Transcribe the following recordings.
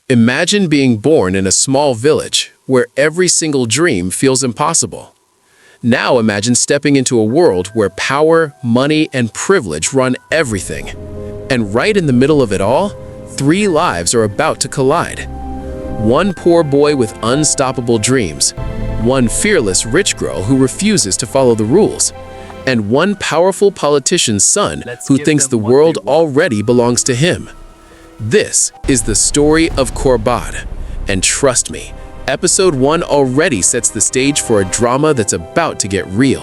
Imagine being born in a small village where every single dream feels impossible. Now imagine stepping into a world where power, money, and privilege run everything. And right in the middle of it all, three lives are about to collide. One poor boy with unstoppable dreams, one fearless rich girl who refuses to follow the rules, and one powerful politician's son who thinks the world already belongs to him. This is the story of Qurban, and trust me, Episode 1 already sets the stage for a drama that's about to get real.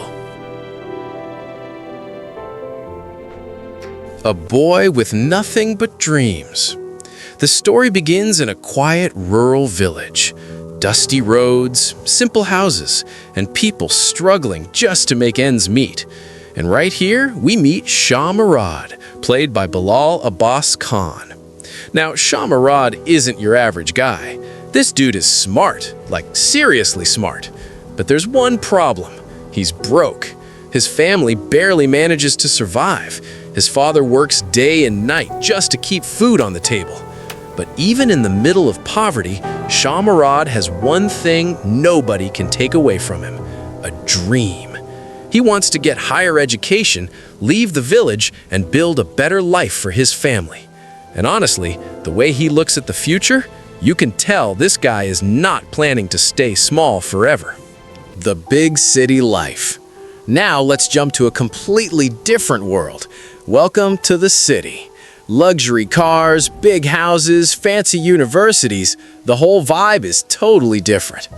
A boy with nothing but dreams. The story begins in a quiet rural village. Dusty roads, simple houses, and people struggling just to make ends meet. And right here, we meet Shah Murad, played by Bilal Abbas Khan. Now, Shah Murad isn't your average guy. This dude is smart, like seriously smart. But there's one problem. He's broke. His family barely manages to survive. His father works day and night just to keep food on the table. But even in the middle of poverty, Shah Murad has one thing nobody can take away from him: a dream. He wants to get higher education, leave the village, and build a better life for his family. And honestly, the way he looks at the future, you can tell this guy is not planning to stay small forever. The big city life. Now let's jump to a completely different world. Welcome to the city. Luxury cars, big houses, fancy universities, the whole vibe is totally different.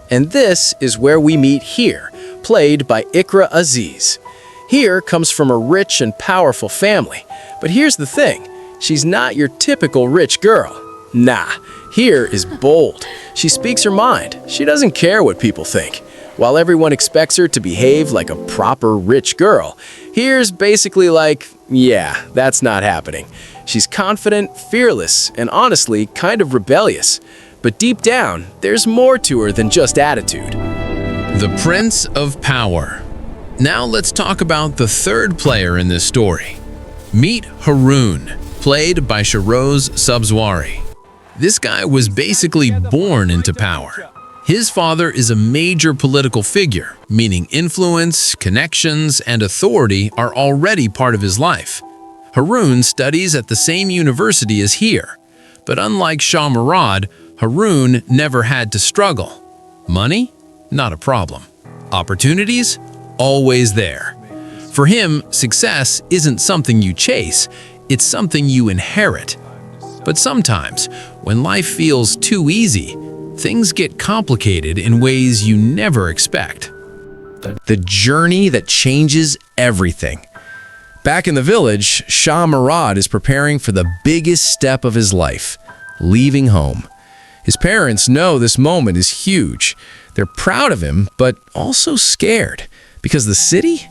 And this is where we meet Here, played by Iqra Aziz. Here comes from a rich and powerful family. But here's the thing, she's not your typical rich girl. Nah, Here is bold. She speaks her mind. She doesn't care what people think. While everyone expects her to behave like a proper rich girl, Here's basically like, yeah, that's not happening. She's confident, fearless, and honestly kind of rebellious. But deep down, there's more to her than just attitude. The Prince of Power. Now let's talk about the third player in this story. Meet Haroon, played by Shahroz Subzwari. This guy was basically born into power. His father is a major political figure, meaning influence, connections, and authority are already part of his life. Haroon studies at the same university as Here, but unlike Shah Murad, Haroon never had to struggle. Money? Not a problem. Opportunities? Always there. For him, success isn't something you chase, it's something you inherit. But sometimes, when life feels too easy, things get complicated in ways you never expect. The journey that changes everything. Back in the village, Shah Murad is preparing for the biggest step of his life, leaving home. His parents know this moment is huge. They're proud of him, but also scared, because the city?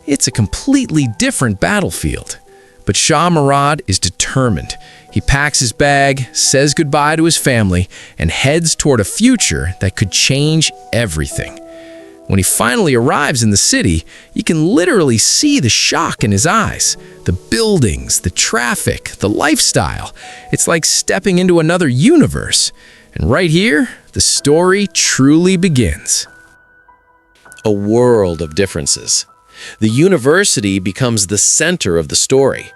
It's a completely different battlefield. But Shah Murad is determined. He packs his bag, says goodbye to his family, and heads toward a future that could change everything. When he finally arrives in the city, you can literally see the shock in his eyes. The buildings, the traffic, the lifestyle. It's like stepping into another universe. And right here, the story truly begins. A world of differences. The university becomes the center of the story.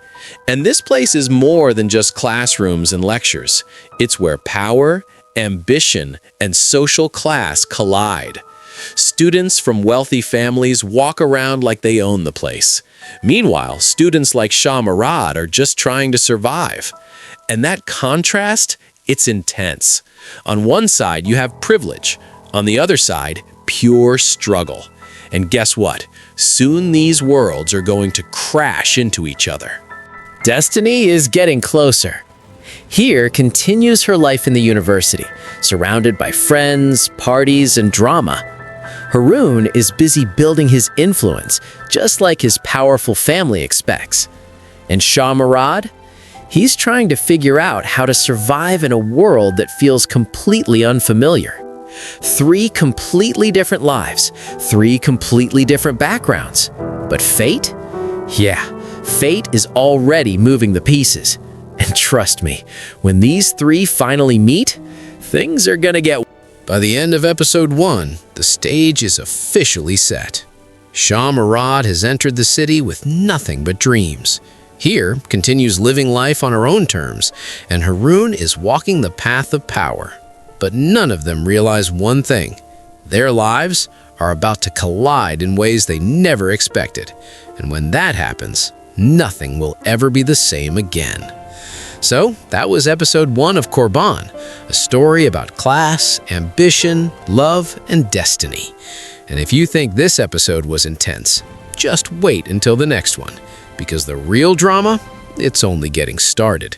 And this place is more than just classrooms and lectures. It's where power, ambition, and social class collide. Students from wealthy families walk around like they own the place. Meanwhile, students like Shah Murad are just trying to survive. And that contrast, it's intense. On one side, you have privilege. On the other side, pure struggle. And guess what? Soon these worlds are going to crash into each other. Destiny is getting closer. Here continues her life in the university, surrounded by friends, parties, and drama. Haroon is busy building his influence, just like his powerful family expects. And Shah Murad? He's trying to figure out how to survive in a world that feels completely unfamiliar. Three completely different lives, three completely different backgrounds. But fate? Yeah, fate is already moving the pieces. And trust me, when these three finally meet, things are gonna get... By the end of episode 1, the stage is officially set. Shah Murad has entered the city with nothing but dreams. Here continues living life on her own terms, and Haroon is walking the path of power. But none of them realize one thing. Their lives are about to collide in ways they never expected. And when that happens, nothing will ever be the same again. So, that was episode 1 of Qurban, a story about class, ambition, love, and destiny. And if you think this episode was intense, just wait until the next one, because the real drama, it's only getting started.